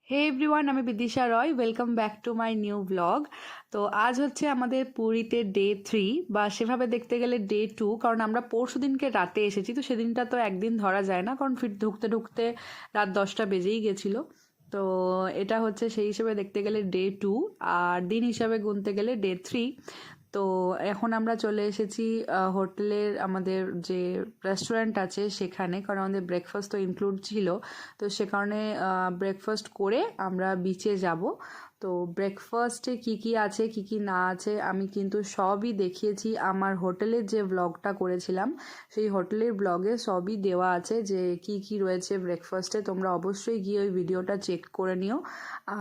হে everyone, আমি Bidisha Roy. Welcome back to my new blog. তো আজ হচ্ছে আমাদের পুরীতে ডে 3, বা সেভাবে দেখতে গেলে ডে 2, কারণ আমরা পরশু দিনকে রাতে এসেছি। তো সেদিনটা তো একদিন ধরা যায় না, কারণ ফির ঢুকতে ঢুকতে রাত 10টা বেজেই গেছিলো। তো এটা হচ্ছে সেই হিসেবে দেখতে গেলে ডে 2, আর দিন হিসাবে গুনতে গেলে ডে 3। তো এখন আমরা চলে এসেছি হোটেলের আমাদের যে রেস্টুরেন্ট আছে সেখানে, কারণ আমাদের ব্রেকফাস্ট তো ইনক্লুড ছিল। তো সে কারণে ব্রেকফাস্ট করে আমরা বিচে যাব। তো ব্রেকফাস্টে কি কি আছে কি কি না আছে আমি কিন্তু সবই দেখিয়েছি আমার হোটেলের যে ব্লগটা করেছিলাম, সেই হোটেলের ব্লগে সবই দেওয়া আছে যে কি কি রয়েছে ব্রেকফাস্টে। তোমরা অবশ্যই গিয়ে ওই ভিডিওটা চেক করে নিও,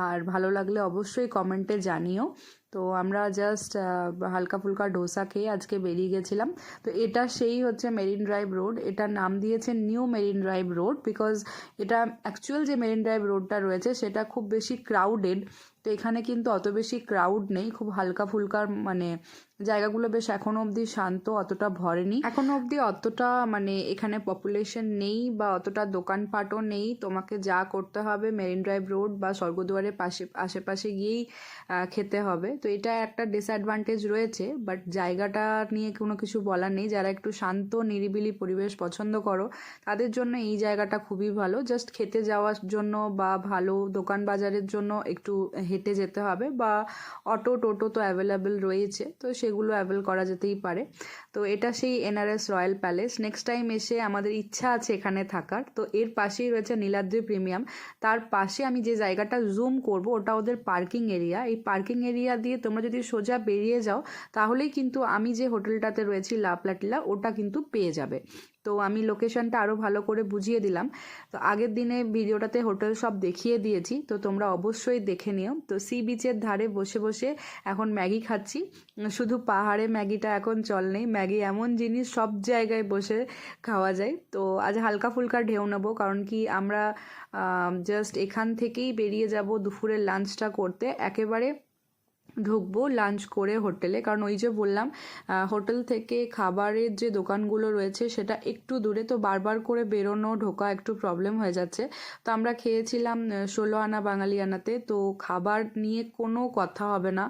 আর ভালো লাগলে অবশ্যই কমেন্টে জানিও। তো আমরা জাস্ট হালকা ফুলকা ডোসা খেয়ে আজকে বেরিয়ে গেছিলাম। তো এটা সেই হচ্ছে মেরিন ড্রাইভ রোড। এটার নাম দিয়েছে new marine drive road, because এটা অ্যাকচুয়াল যে মেরিন ড্রাইভ রোডটা রয়েছে সেটা খুব বেশি ক্রাউডেড। তো এখানে কিন্তু অত বেশি ক্রাউড নেই, খুব হালকা ফুলকার, মানে জায়গাগুলো বেশ এখনো অবধি শান্ত, অতটা ভরেনি এখনো অবধি, অতটা মানে এখানে পপুলেশন নেই বা অতটা দোকানপাটও নেই। তোমাকে যা করতে হবে মেরিন ড্রাইভ রোড বা স্বর্গদুয়ারের আশেপাশে গিয়েই খেতে হবে। তো এটা একটা ডিসঅ্যাডভান্টেজ রয়েছে, বাট জায়গাটা নিয়ে কোনো কিছু বলার নেই। যারা একটু শান্ত নিরিবিলি পরিবেশ পছন্দ করো তাদের জন্য এই জায়গাটা খুবই ভালো। জাস্ট খেতে যাওয়ার জন্য বা ভালো দোকান বাজারের জন্য একটু হেঁটে যেতে হবে, বা অটো টোটো তো অ্যাভেলেবেল রয়েছে, তো সেগুলো অ্যাভেল করা যেতেই পারে। তো এটা সেই NRS royal palace. Next time এসে আমাদের ইচ্ছা আছে এখানে থাকার। তো এর পাশেই রয়েছে নীলাদ্রি প্রিমিয়াম। তার পাশে আমি যে জায়গাটা জুম করব ওটা ওদের পার্কিং এরিয়া। এই পার্কিং এরিয়া দিয়ে তোমরা যদি সোজা বেরিয়ে যাও তাহলেই কিন্তু আমি যে হোটেলটাতে রয়েছি লা প্লাটিলা, ওটা কিন্তু পেয়ে যাবে। তো আমি লোকেশনটা আরও ভালো করে বুঝিয়ে দিলাম। তো আগের দিনে ভিডিওটাতে হোটেল সব দেখিয়ে দিয়েছি, তো তোমরা অবশ্যই দেখে নিও। তো সি বিচের ধারে বসে বসে এখন ম্যাগি খাচ্ছি। শুধু পাহাড়ে ম্যাগিটা এখন চল নেই, ম্যাগি এমন জিনিস সব জায়গায় বসে খাওয়া যায়। তো আজ হালকা ফুলকা ঢেউ নেবো, কারণ কি আমরা জাস্ট এখান থেকেই বেরিয়ে যাব দুপুরের লাঞ্চটা করতে। একেবারে ঢুকবো লাঞ্চ করে হোটেলে, কারণ ওই যে বললাম হোটেল থেকে খাবারের যে দোকানগুলো রয়েছে সেটা একটু দূরে, তো বারবার করে বেরোনো ঢোকা একটু প্রবলেম হয়ে যাচ্ছে। তো আমরা খেয়েছিলাম 16 আনা বাঙালি আনাতে। তো খাবার নিয়ে কোনো কথা হবে না,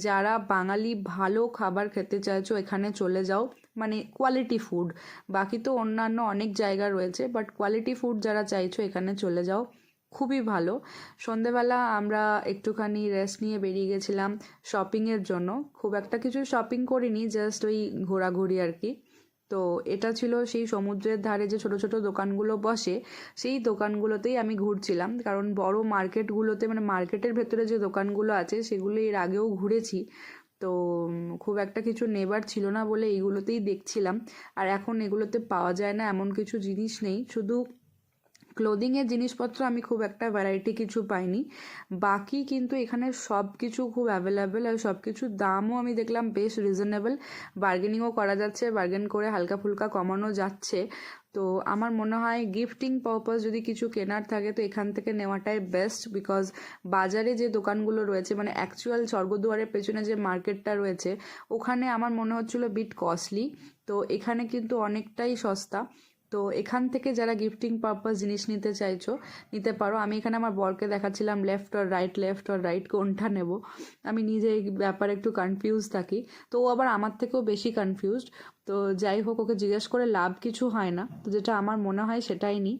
যারা বাঙালি ভালো খাবার খেতে চাইছো এখানে চলে যাও, মানে কোয়ালিটি ফুড। বাকি তো অন্যান্য অনেক জায়গা রয়েছে, বাট কোয়ালিটি ফুড যারা চাইছো এখানে চলে যাও, খুবই ভালো। সন্ধেবেলা আমরা একটুখানি রেস্ট নিয়ে বেরিয়ে গেছিলাম শপিংয়ের জন্য। খুব একটা কিছু শপিং করিনি, জাস্ট ওই ঘোরাঘুরি আর কি। তো এটা ছিল সেই সমুদ্রের ধারে যে ছোট ছোট দোকানগুলো বসে, সেই দোকানগুলোতেই আমি ঘুরছিলাম। কারণ বড় মার্কেটগুলোতে, মানে মার্কেটের ভেতরে যে দোকানগুলো আছে সেগুলো এর আগেও ঘুরেছি। তো খুব একটা কিছু নেবার ছিল না বলে এইগুলোতেই দেখছিলাম। আর এখন এগুলোতে পাওয়া যায় না এমন কিছু জিনিস নেই, শুধু ক্লোদিংয়ের জিনিসপত্র আমি খুব একটা ভ্যারাইটি কিছু পাইনি। বাকি কিন্তু এখানে সব কিছু খুব অ্যাভেলেবেল, আর সব কিছুর দামও আমি দেখলাম বেশ রিজনেবল। বার্গেনিংও করা যাচ্ছে, বার্গেন করে হালকা ফুলকা কমানো যাচ্ছে। তো আমার মনে হয় গিফটিং পারপাস যদি কিছু কেনার থাকে তো এখান থেকে নেওয়াটাই বেস্ট, বিকজ বাজারে যে দোকানগুলো রয়েছে, মানে অ্যাকচুয়াল স্বর্গদুয়ারের পেছনে যে মার্কেটটা রয়েছে ওখানে আমার মনে হচ্ছিল বিট কস্টলি। তো এখানে কিন্তু অনেকটাই সস্তা। তো এখান থেকে যারা গিফটিং পারপাস জিনিস নিতে চাইছো নিতে পারো। আমি এখানে আমার বরকে দেখাচ্ছিলাম লেফট অর রাইট কোনটা নেব। আমি নিজে এই ব্যাপারে একটু কনফিউজ থাকি, তো ও আবার আমার থেকেও বেশি কনফিউজড। তো যাই হোক, ওকে জিজ্ঞেস করে লাভ কিছু হয় না, তো যেটা আমার মনে হয় সেটাই নিই।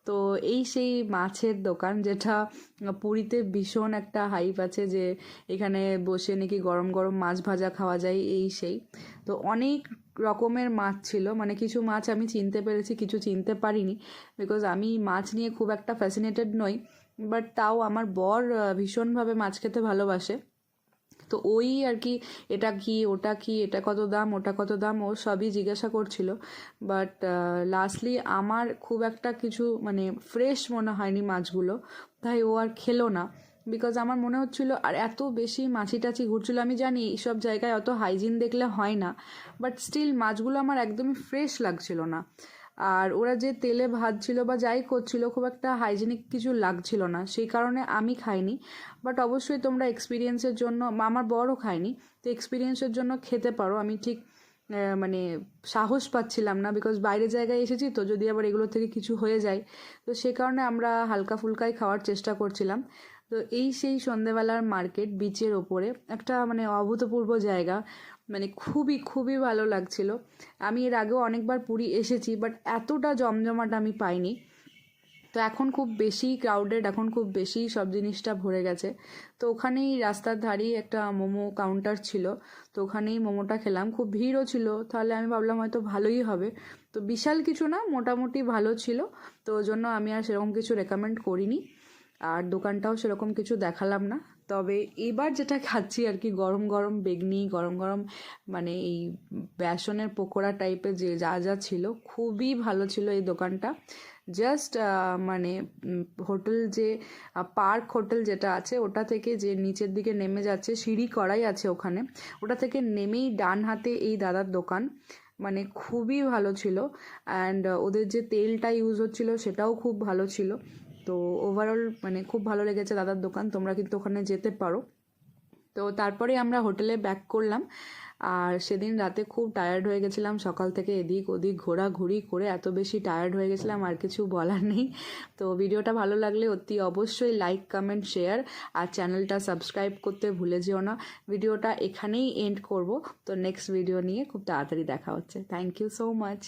তো এই সেই মাছের দোকান, যেটা পুরীতে ভীষণ একটা হাইপ আছে যে এখানে বসে নাকি গরম গরম মাছ ভাজা খাওয়া যায়, এই সেই। তো অনেক রকমের মাছ ছিল, মানে কিছু মাছ আমি চিনতে পেরেছি, কিছু চিনতে পারিনি, বিকজ আমি মাছ নিয়ে খুব একটা ফ্যাসিনেটেড নই। বাট তাও আমার বর ভীষণভাবে মাছ খেতে ভালোবাসে। তো ওই আর কি, এটা কি ওটা কি, এটা কত দাম ওটা কত দাম, ও সবই জিজ্ঞাসা করছিল। বাট লাস্টলি আমার খুব একটা কিছু মানে ফ্রেশ মনে হয়নি মাছগুলো, তাই ও আর খেলো না। বিকজ আমার মনে হচ্ছিল, আর এত বেশি মাছি টাছি ঘুরছিল, আমি জানি এইসব জায়গায় অত হাইজিন দেখলে হয় না, বাট স্টিল মাছগুলো আমার একদমই ফ্রেশ লাগছিল না। আর ওরা যে তেলে ভাজছিল বা যাই করছিল খুব একটা হাইজেনিক কিছু লাগছিল না, সেই কারণে আমি খাইনি। বাট অবশ্যই তোমরা এক্সপিরিয়েন্সের জন্য, বা আমার বড়ও খায়নি, তো এক্সপিরিয়েন্সের জন্য খেতে পারো। আমি ঠিক মানে সাহস পাচ্ছিলাম না, বিকজ বাইরের জায়গায় এসেছি তো, যদি আবার এগুলো থেকে কিছু হয়ে যায়। তো সে কারণে আমরা হালকা ফুলকাই খাওয়ার চেষ্টা করছিলাম। তো এই সেই সন্ধেবেলার মার্কেট বিচের ওপরে একটা মানে অভূতপূর্ব জায়গা, মানে খুবই খুবই ভালো লাগছিল। আমি এর আগেও অনেকবার পুরী এসেছি, বাট এতটা জমজমাট আমি পাইনি। তো এখন খুব বেশি ক্রাউডেড, এখন খুব বেশি সব জিনিসটা ভরে গেছে। তো ওখানেই রাস্তার ধারেই একটা মোমো কাউন্টার ছিল, তো ওখানেই মোমোটা খেলাম। খুব ভিড়ও ছিল, তাহলে আমি ভাবলাম হয়তো ভালোই হবে। তো বিশাল কিছু না, মোটামুটি ভালো ছিল। তো ওই জন্য আমি আর সেরকম কিছু রেকমেন্ড করিনি, আর দোকানটাও সেরকম কিছু দেখালাম না। তবে এবার যেটা খাচ্ছি আর কি, গরম গরম বেগনি, গরম গরম মানে এই বেসনের পকোড়া টাইপের যে যা যা ছিল, খুবই ভালো ছিল এই দোকানটা। জাস্ট মানে হোটেল যে পার্ক হোটেল যেটা আছে, ওটা থেকে যে নিচের দিকে নেমে যাচ্ছে, সিঁড়ি করাই আছে ওখানে, ওটা থেকে নেমেই ডান হাতে এই দাদার দোকান। মানে খুবই ভালো ছিল। অ্যান্ড ওদের যে তেলটা ইউজ হচ্ছিল সেটাও খুব ভালো ছিল। তো ওভারঅল মানে খুব ভালো লেগেছে দাদার দোকান, তোমরা কিন্তু ওখানে যেতে পারো। তো তারপরে আমরা হোটেলে ব্যাক করলাম। আর সেদিন রাতে খুব টায়ার্ড হয়ে গেছিলাম, সকাল থেকে এদিক ওদিক ঘোরাঘুরি করে এত বেশি টায়ার্ড হয়ে গেছিলাম, আর কিছু বলার নেই। তো ভিডিওটা ভালো লাগলে অতি অবশ্যই লাইক কমেন্ট শেয়ার, আর চ্যানেলটা সাবস্ক্রাইব করতে ভুলে যেও না। ভিডিওটা এখানেই এন্ড করব। তো নেক্সট ভিডিও নিয়ে খুব তাড়াতাড়ি দেখা হচ্ছে। Thank you so much.